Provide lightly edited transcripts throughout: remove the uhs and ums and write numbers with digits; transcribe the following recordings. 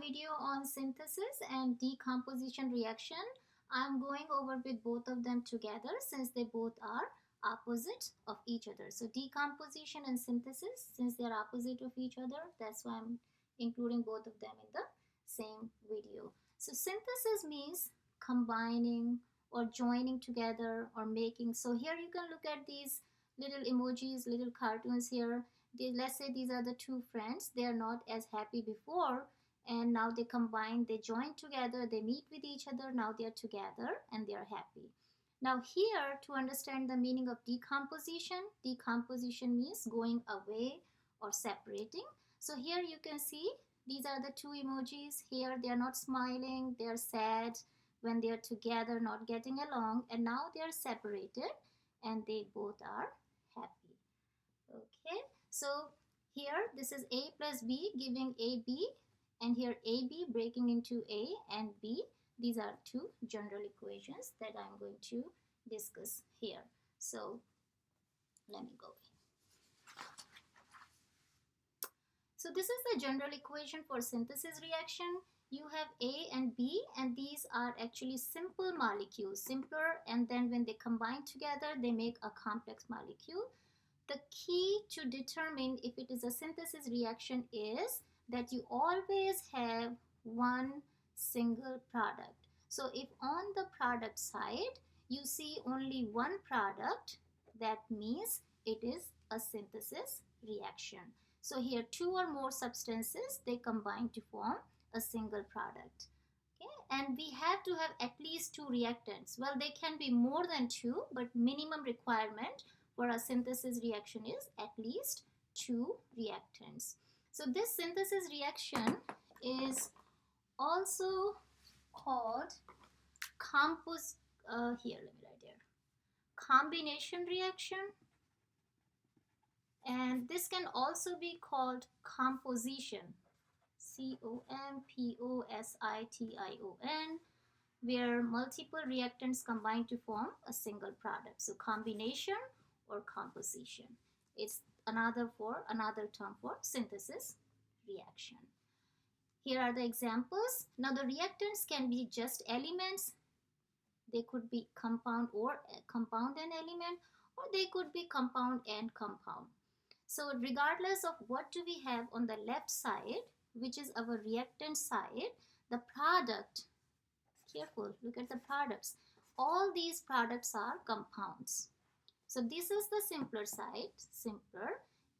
Video on synthesis and decomposition reaction. I'm going over with both of them together since they both are opposite of each other. So decomposition and synthesis, since they're opposite of each other, that's why I'm including both of them in the same video. So synthesis means combining or joining together or making. So here you can look at these little emojis, little cartoons here. Let's say these are the two friends. They are not as happy before, and now they combine, they join together, they meet with each other, now they are together and they are happy. Now here, to understand the meaning of decomposition, decomposition means going away or separating. So here you can see these are the two emojis. Here they are not smiling, they are sad when they are together, not getting along, and now they are separated and they both are happy. Okay, so here this is A plus B giving AB, and here AB breaking into A and B. These are two general equations that I'm going to discuss here. So let me go. So this is the general equation for synthesis reaction. You have A and B, and these are actually simple molecules, simpler, and then when they combine together, they make a complex molecule. The key to determine if it is a synthesis reaction is that you always have one single product. So if on the product side you see only one product, that means it is a synthesis reaction. So here two or more substances, they combine to form a single product. Okay, and we have to have at least two reactants. Well, they can be more than two, but minimum requirement for a synthesis reaction is at least two reactants. So this synthesis reaction is also called combination reaction, and this can also be called composition, composition, where multiple reactants combine to form a single product. So combination or composition, it's another term for synthesis reaction. Here are the examples. Now the reactants can be just elements, they could be compound and element, or they could be compound and compound. So regardless of what do we have on the left side, which is our reactant side, the product, careful, look at the products, all these products are compounds. So this is the simpler side,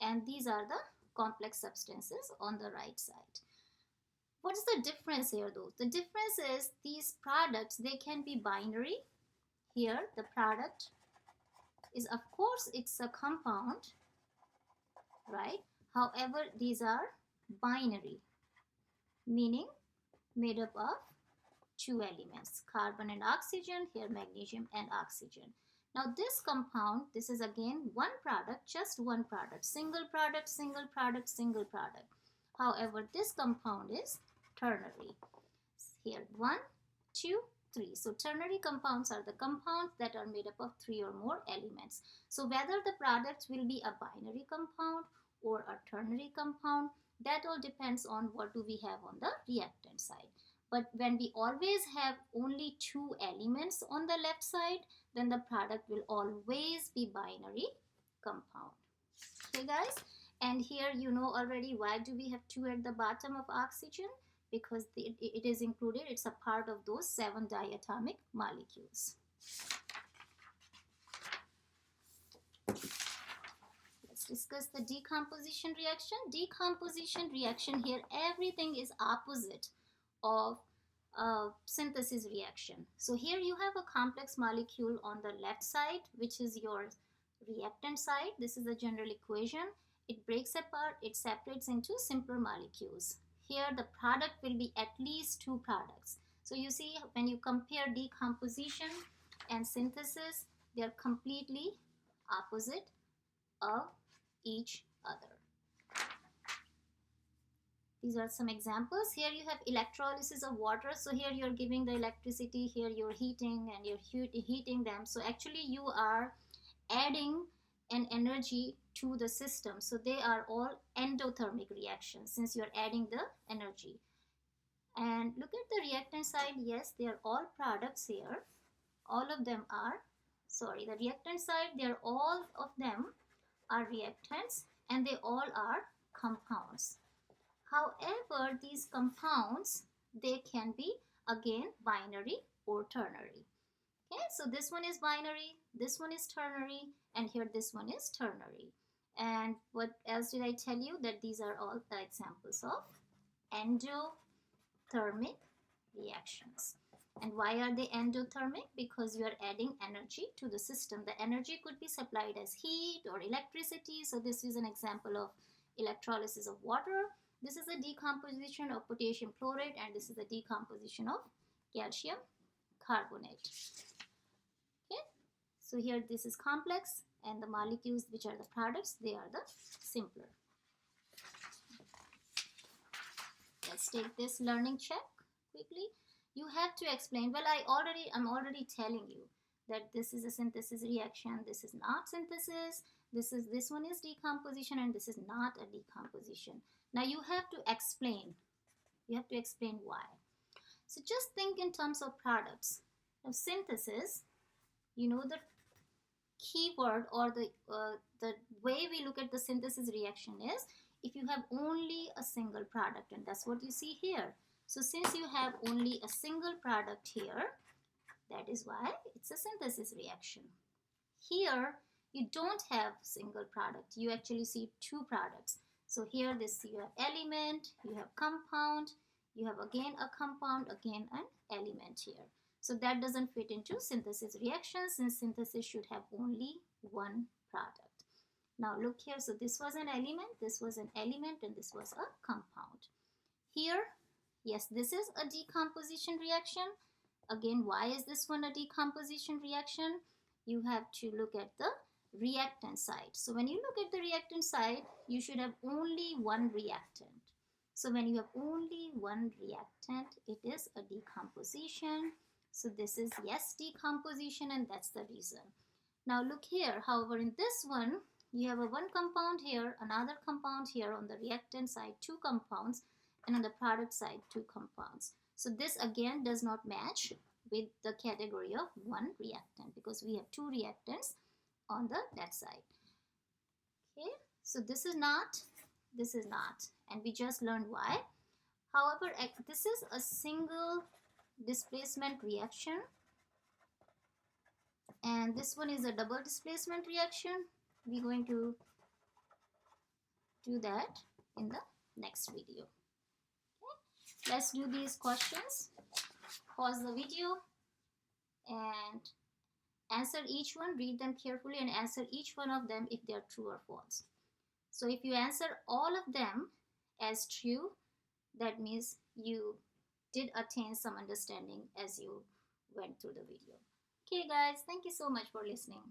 and these are the complex substances on the right side. What is the difference here though? The difference is these products, they can be binary. Here the product is, of course, it's a compound, right? However, these are binary, meaning made up of two elements, carbon and oxygen, here magnesium and oxygen. Now this compound, this is again one product, just one product, single product, single product, single product. However, this compound is ternary. Here 1, 2, 3. So ternary compounds are the compounds that are made up of three or more elements. So whether the product will be a binary compound or a ternary compound, that all depends on what do we have on the reactant side. But when we always have only two elements on the left side, then the product will always be binary compound. Okay guys, and here you know already why do we have two at the bottom of oxygen, because it is included, it's a part of those 7 diatomic molecules. Let's discuss the decomposition reaction. Decomposition reaction, here everything is opposite of synthesis reaction. So here you have a complex molecule on the left side, which is your reactant side. This is the general equation. It breaks apart, it separates into simpler molecules. Here the product will be at least two products. So you see, when you compare decomposition and synthesis, they are completely opposite of each other. These are some examples. Here you have electrolysis of water. So here you're giving the electricity, here you're heating and you're heating them. So actually you are adding an energy to the system. So they are all endothermic reactions since you're adding the energy. And look at the reactant side. Yes, they are all products here. All of them are, sorry, the reactant side, they are all of them are reactants and they all are compounds. However, these compounds, they can be again binary or ternary. Okay, so this one is binary, this one is ternary, and here this one is ternary. And what else did I tell you? That these are all the examples of endothermic reactions. And why are they endothermic? Because you are adding energy to the system. The energy could be supplied as heat or electricity. So this is an example of electrolysis of water. This is a decomposition of potassium chloride, and this is a decomposition of calcium carbonate. Okay, so here this is complex, and the molecules which are the products, they are the simpler. Let's take this learning check quickly. You have to explain. Well, I'm already telling you that this is a synthesis reaction, this is not synthesis, this one is decomposition, and this is not a decomposition. Now you have to explain. You have to explain why. So just think in terms of products. Now synthesis, you know, the keyword or the way we look at the synthesis reaction is if you have only a single product, and that's what you see here. So since you have only a single product here, that is why it's a synthesis reaction. Here you don't have single product, you actually see two products. So here this you have element, you have compound, you have again a compound, again an element here. So that doesn't fit into synthesis reaction, since synthesis should have only one product. Now look here, so this was an element, this was an element, and this was a compound. Here, yes, this is a decomposition reaction. Again, why is this one a decomposition reaction? You have to look at the reactant side. So when you look at the reactant side, you should have only one reactant. So when you have only one reactant, it is a decomposition. So this is, yes, decomposition, and that's the reason. Now look here, however, in this one, you have a one compound here, another compound here. On the reactant side, two compounds, and on the product side, two compounds. So this again does not match with the category of one reactant, because we have two reactants on that side. Okay, so this is not, and we just learned why. However, this is a single displacement reaction, and this one is a double displacement reaction. We're going to do that in the next video. Okay, let's do these questions. Pause the video and answer each one, read them carefully, and answer each one of them if they are true or false. So if you answer all of them as true, that means you did attain some understanding as you went through the video. Okay guys, thank you so much for listening.